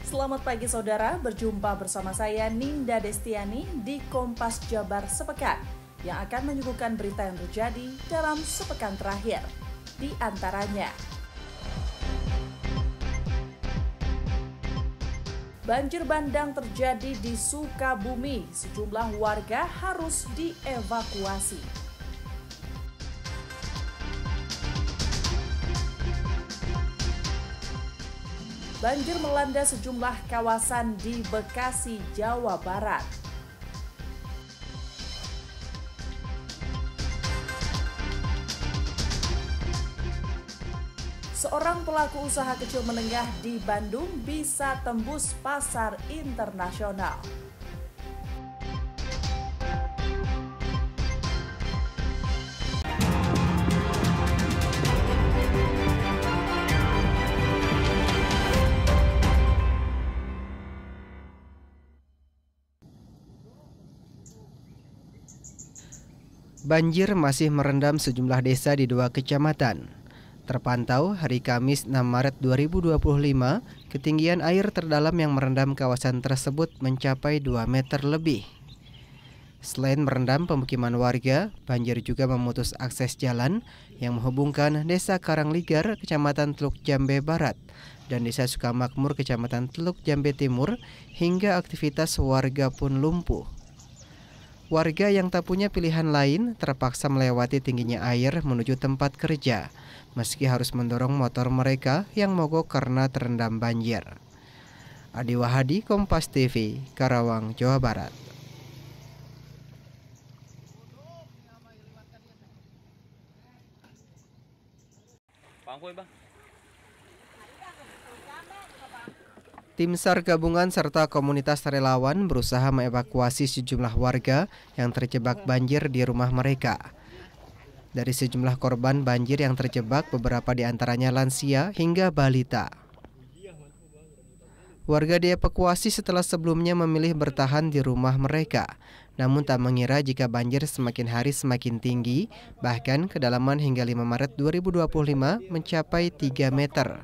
Selamat pagi saudara, berjumpa bersama saya Ninda Destiani di Kompas Jabar Sepekan yang akan menyuguhkan berita yang terjadi dalam sepekan terakhir. Di antaranya, banjir bandang terjadi di Sukabumi, sejumlah warga harus dievakuasi. Banjir melanda sejumlah kawasan di Bekasi, Jawa Barat. Seorang pelaku usaha kecil menengah di Bandung bisa tembus pasar internasional. Banjir masih merendam sejumlah desa di 2 kecamatan. Terpantau hari Kamis 6 Maret 2025, ketinggian air terdalam yang merendam kawasan tersebut mencapai 2 meter lebih. Selain merendam pemukiman warga, banjir juga memutus akses jalan yang menghubungkan Desa Karangligar, Kecamatan Teluk Jambe Barat, dan Desa Sukamakmur, Kecamatan Teluk Jambe Timur, hingga aktivitas warga pun lumpuh. Warga yang tak punya pilihan lain terpaksa melewati tingginya air menuju tempat kerja, meski harus mendorong motor mereka yang mogok karena terendam banjir. Adi Wahadi, Kompas TV, Karawang, Jawa Barat. Tim SAR gabungan serta komunitas relawan berusaha mengevakuasi sejumlah warga yang terjebak banjir di rumah mereka. Dari sejumlah korban banjir yang terjebak, beberapa di antaranya lansia hingga balita. Warga dievakuasi setelah sebelumnya memilih bertahan di rumah mereka, namun tak mengira jika banjir semakin hari semakin tinggi, bahkan kedalaman hingga 5 Maret 2025 mencapai 3 meter.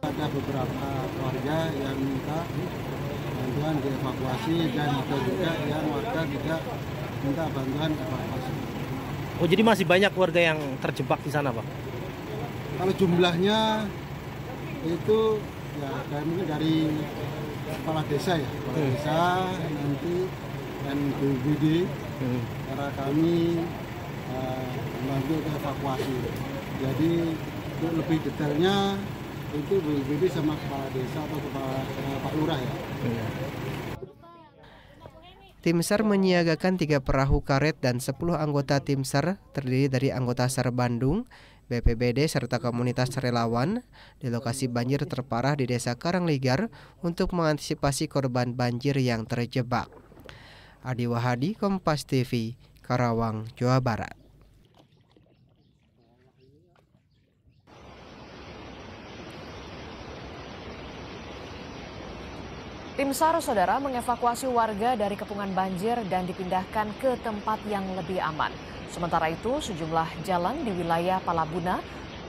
Ada beberapa warga yang minta bantuan dievakuasi dan ada juga yang warga juga minta bantuan evakuasi. Oh, jadi masih banyak warga yang terjebak di sana, Pak? Kalau jumlahnya itu ya dari kepala desa ya, kepala desa nanti dan BPBD karena kami membantu evakuasi. Jadi untuk lebih detailnya itu BPBD sama kepala desa atau kepala Pak Lurah ya. Tim SAR menyiagakan 3 perahu karet dan 10 anggota tim SAR terdiri dari anggota SAR Bandung, BPBD serta komunitas relawan di lokasi banjir terparah di Desa Karangligar untuk mengantisipasi korban banjir yang terjebak. Adi Wahadi, Kompas TV, Karawang, Jawa Barat. Tim SAR, saudara, mengevakuasi warga dari kepungan banjir dan dipindahkan ke tempat yang lebih aman. Sementara itu, sejumlah jalan di wilayah Palabuna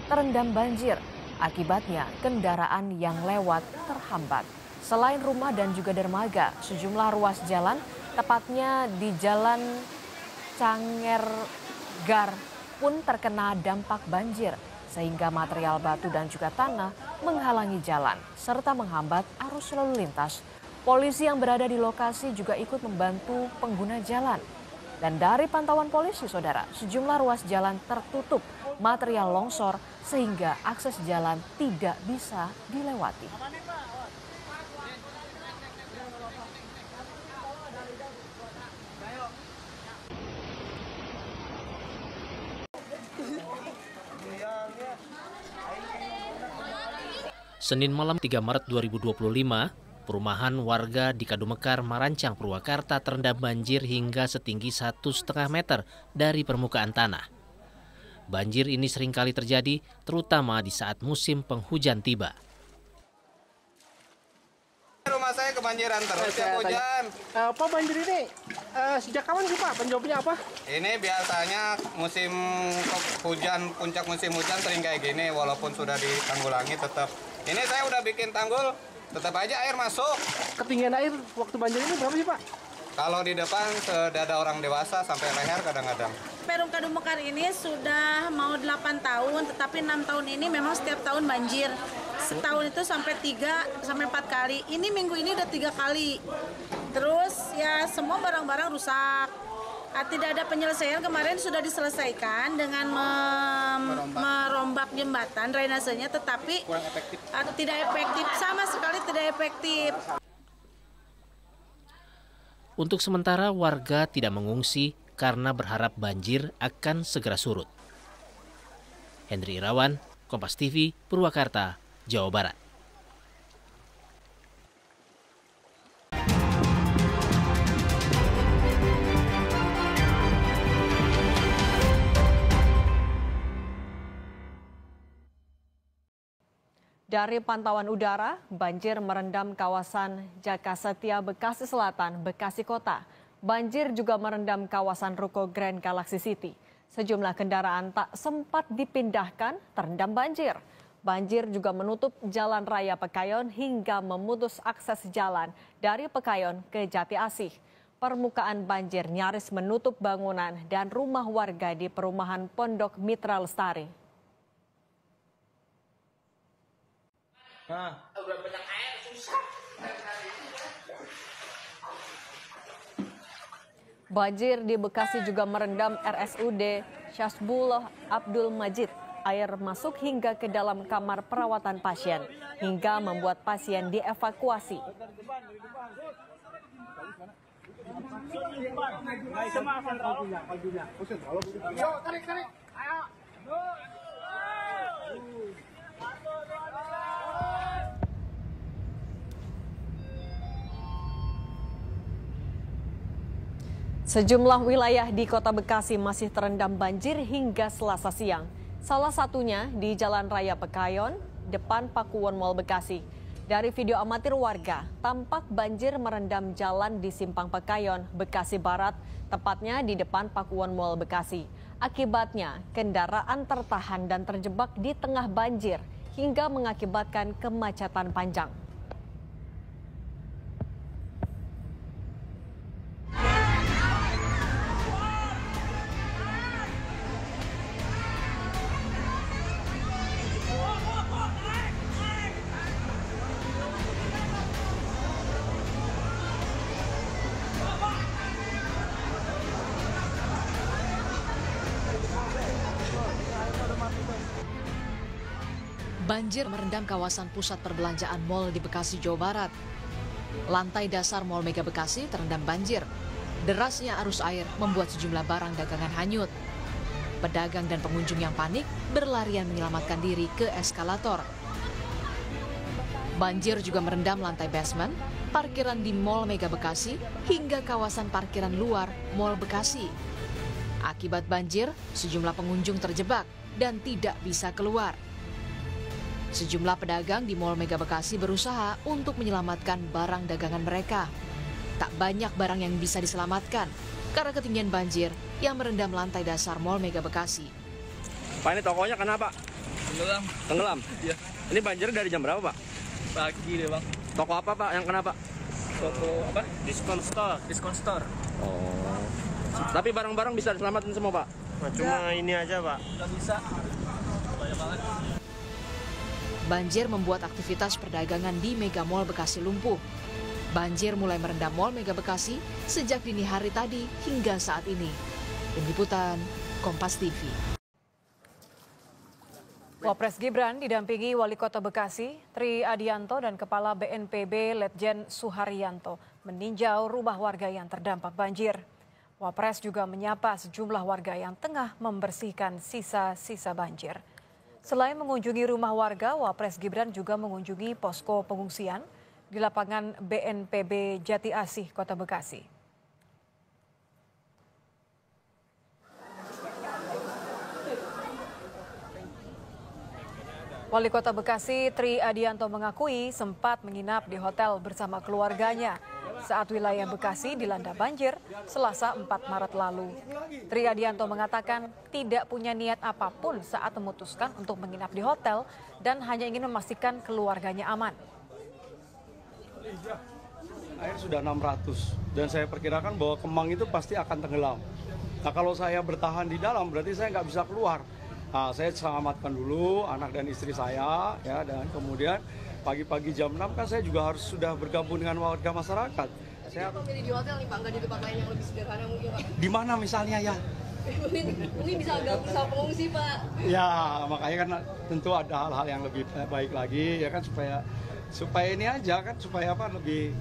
terendam banjir. Akibatnya, kendaraan yang lewat terhambat. Selain rumah dan juga dermaga, sejumlah ruas jalan, tepatnya di Jalan Cangergar, pun terkena dampak banjir, sehingga material batu dan juga tanah menghalangi jalan, serta menghambat arus lalu lintas. Polisi yang berada di lokasi juga ikut membantu pengguna jalan. Dan dari pantauan polisi, saudara, sejumlah ruas jalan tertutup material longsor sehingga akses jalan tidak bisa dilewati. Senin malam 3 Maret 2025, perumahan warga di Kadumekar, Marancang, Purwakarta terendam banjir hingga setinggi 1,5 meter dari permukaan tanah. Banjir ini seringkali terjadi, terutama di saat musim penghujan tiba. Rumah saya kebanjiran terus ya hujan. Apa banjir ini? sejak kapan sih Pak? Penyebabnya apa? Ini biasanya musim hujan, puncak musim hujan sering kayak gini, walaupun sudah ditanggulangi tetap. Ini saya udah bikin tanggul, tetap aja air masuk. Ketinggian air waktu banjir ini berapa sih Pak? Kalau di depan sedada orang dewasa sampai leher kadang-kadang. Perum Kadumekar ini sudah mau 8 tahun, tetapi 6 tahun ini memang setiap tahun banjir. Setahun itu sampai 3 sampai 4 kali. Ini minggu ini udah 3 kali. Terus ya semua barang-barang rusak. Tidak ada penyelesaian. Kemarin sudah diselesaikan dengan merombak jembatan drainasenya, tetapi tidak efektif, sama sekali tidak efektif. Untuk sementara warga tidak mengungsi karena berharap banjir akan segera surut. Hendri Irawan, Kompas TV, Purwakarta, Jawa Barat. Dari pantauan udara, banjir merendam kawasan Jakasetia, Bekasi Selatan, Bekasi Kota. Banjir juga merendam kawasan Ruko Grand Galaxy City. Sejumlah kendaraan tak sempat dipindahkan terendam banjir. Banjir juga menutup Jalan Raya Pekayon hingga memutus akses jalan dari Pekayon ke Jati Asih. Permukaan banjir nyaris menutup bangunan dan rumah warga di perumahan Pondok Mitra Lestari. Banjir di Bekasi juga merendam RSUD Syazbullah Abdul Majid. Air masuk hingga ke dalam kamar perawatan pasien, hingga membuat pasien dievakuasi. Sejumlah wilayah di Kota Bekasi masih terendam banjir hingga Selasa siang. Salah satunya di Jalan Raya Pekayon, depan Pakuwon Mall Bekasi. Dari video amatir warga, tampak banjir merendam jalan di Simpang Pekayon, Bekasi Barat, tepatnya di depan Pakuwon Mall Bekasi. Akibatnya, kendaraan tertahan dan terjebak di tengah banjir hingga mengakibatkan kemacetan panjang. Banjir merendam kawasan pusat perbelanjaan mal di Bekasi, Jawa Barat. Lantai dasar Mall Mega Bekasi terendam banjir. Derasnya arus air membuat sejumlah barang dagangan hanyut. Pedagang dan pengunjung yang panik berlarian menyelamatkan diri ke eskalator. Banjir juga merendam lantai basement, parkiran di Mall Mega Bekasi, hingga kawasan parkiran luar Mall Bekasi. Akibat banjir, sejumlah pengunjung terjebak dan tidak bisa keluar. Sejumlah pedagang di Mall Mega Bekasi berusaha untuk menyelamatkan barang dagangan mereka. Tak banyak barang yang bisa diselamatkan karena ketinggian banjir yang merendam lantai dasar Mall Mega Bekasi. Pak, ini tokonya kenapa? Tenggelam. Tenggelam? Iya. Ini banjir dari jam berapa, Pak? Pagi deh, Bang. Toko apa, Pak, yang kenapa? Toko apa? Diskon store. Diskon store. Oh. Tapi barang-barang bisa diselamatin semua, Pak? Nah, cuma ini aja, Pak. Nggak bisa. Banyak banget. Banjir membuat aktivitas perdagangan di Mega Mall Bekasi lumpuh. Banjir mulai merendam Mall Mega Bekasi sejak dini hari tadi hingga saat ini. Tim Liputan, Kompas TV. Wapres Gibran didampingi Wali Kota Bekasi, Tri Adianto dan Kepala BNPB Letjen Suharyanto meninjau rumah warga yang terdampak banjir. Wapres juga menyapa sejumlah warga yang tengah membersihkan sisa-sisa banjir. Selain mengunjungi rumah warga, Wapres Gibran juga mengunjungi posko pengungsian di lapangan BNPB Jati Asih, Kota Bekasi. Wali Kota Bekasi, Tri Adianto mengakui sempat menginap di hotel bersama keluarganya. saat wilayah Bekasi dilanda banjir Selasa 4 Maret lalu. Triadianto mengatakan tidak punya niat apapun saat memutuskan untuk menginap di hotel dan hanya ingin memastikan keluarganya aman. Air sudah 600 dan saya perkirakan bahwa Kemang itu pasti akan tenggelam. Nah kalau saya bertahan di dalam berarti saya nggak bisa keluar. Nah, saya selamatkan dulu anak dan istri saya, ya, dan kemudian pagi-pagi jam 6 kan saya juga harus sudah bergabung dengan warga masyarakat. Saya pilih di hotel nih Pak, nggak di tempat lain yang lebih sederhana mungkin Pak? Di mana misalnya ya? mungkin bisa gabung sama pengungsi Pak. Ya makanya kan tentu ada hal-hal yang lebih baik lagi ya kan supaya ini aja kan supaya apa lebih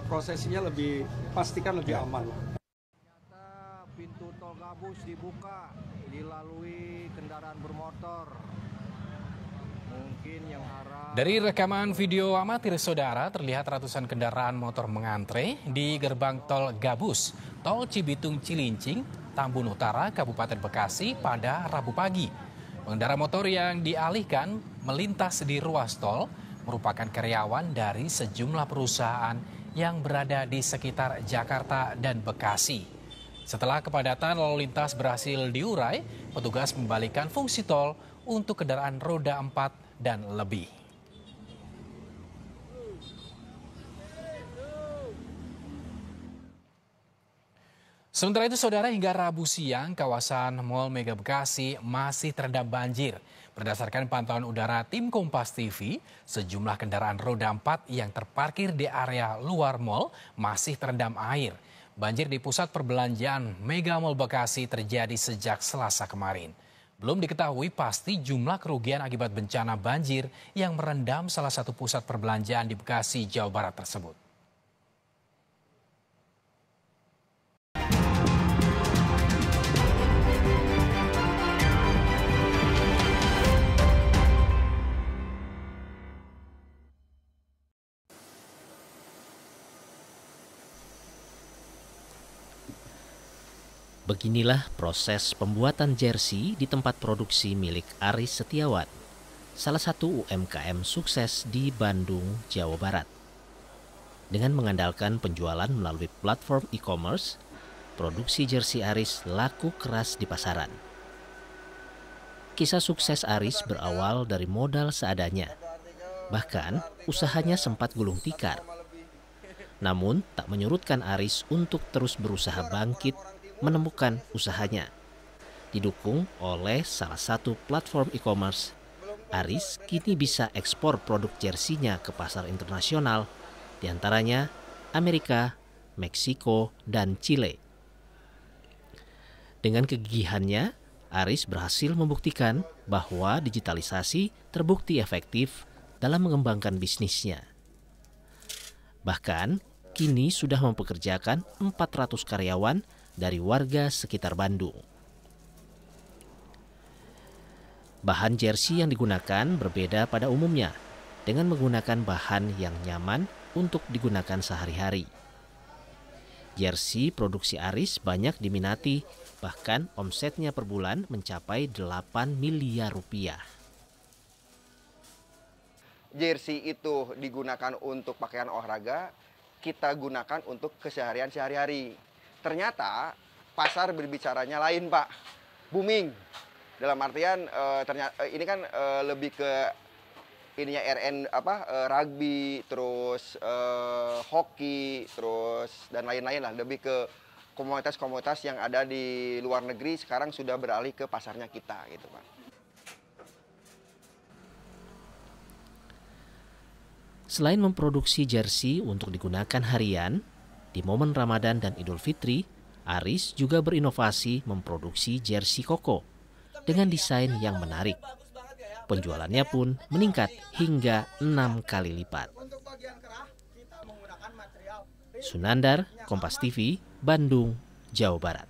prosesinya lebih pastikan lebih aman. Pintu tol Gabus dibuka dilalui kendaraan bermotor. Mungkin yang arah Dari rekaman video amatir saudara terlihat ratusan kendaraan motor mengantre di gerbang tol Gabus, tol Cibitung Cilincing, Tambun Utara, Kabupaten Bekasi pada Rabu pagi. Pengendara motor yang dialihkan melintas di ruas tol merupakan karyawan dari sejumlah perusahaan yang berada di sekitar Jakarta dan Bekasi. Setelah kepadatan lalu lintas berhasil diurai, petugas membalikan fungsi tol untuk kendaraan roda 4 dan lebih. Sementara itu, saudara, hingga Rabu siang, kawasan Mall Mega Bekasi masih terendam banjir. Berdasarkan pantauan udara tim Kompas TV, sejumlah kendaraan roda 4 yang terparkir di area luar mall masih terendam air. Banjir di pusat perbelanjaan Mega Mall Bekasi terjadi sejak Selasa kemarin. Belum diketahui pasti jumlah kerugian akibat bencana banjir yang merendam salah satu pusat perbelanjaan di Bekasi, Jawa Barat tersebut. Beginilah proses pembuatan jersey di tempat produksi milik Aris Setiawan, salah satu UMKM sukses di Bandung, Jawa Barat. Dengan mengandalkan penjualan melalui platform e-commerce, produksi jersey Aris laku keras di pasaran. Kisah sukses Aris berawal dari modal seadanya. Bahkan, usahanya sempat gulung tikar. Namun, tak menyurutkan Aris untuk terus berusaha bangkit menemukan usahanya. Didukung oleh salah satu platform e-commerce, Aris kini bisa ekspor produk jersinya ke pasar internasional, diantaranya Amerika, Meksiko, dan Chile. Dengan kegigihannya, Aris berhasil membuktikan bahwa digitalisasi terbukti efektif dalam mengembangkan bisnisnya. Bahkan, kini sudah mempekerjakan 400 karyawan dari warga sekitar Bandung. Bahan jersey yang digunakan berbeda pada umumnya, dengan menggunakan bahan yang nyaman untuk digunakan sehari-hari. Jersey produksi Aris banyak diminati, bahkan omsetnya per bulan mencapai 8 miliar rupiah. Jersey itu digunakan untuk pakaian olahraga, kita gunakan untuk keseharian sehari-hari. Ternyata pasar berbicaranya lain, Pak. Booming. Dalam artian ternyata ini kan lebih ke ininya rugby, terus hoki, terus dan lain-lain lah, lebih ke komunitas-komunitas yang ada di luar negeri sekarang sudah beralih ke pasarnya kita gitu, Pak. Selain memproduksi jersey untuk digunakan harian, di momen Ramadan dan Idul Fitri, Aris juga berinovasi memproduksi jersey koko dengan desain yang menarik. Penjualannya pun meningkat hingga 6 kali lipat. Sunandar, Kompas TV, Bandung, Jawa Barat.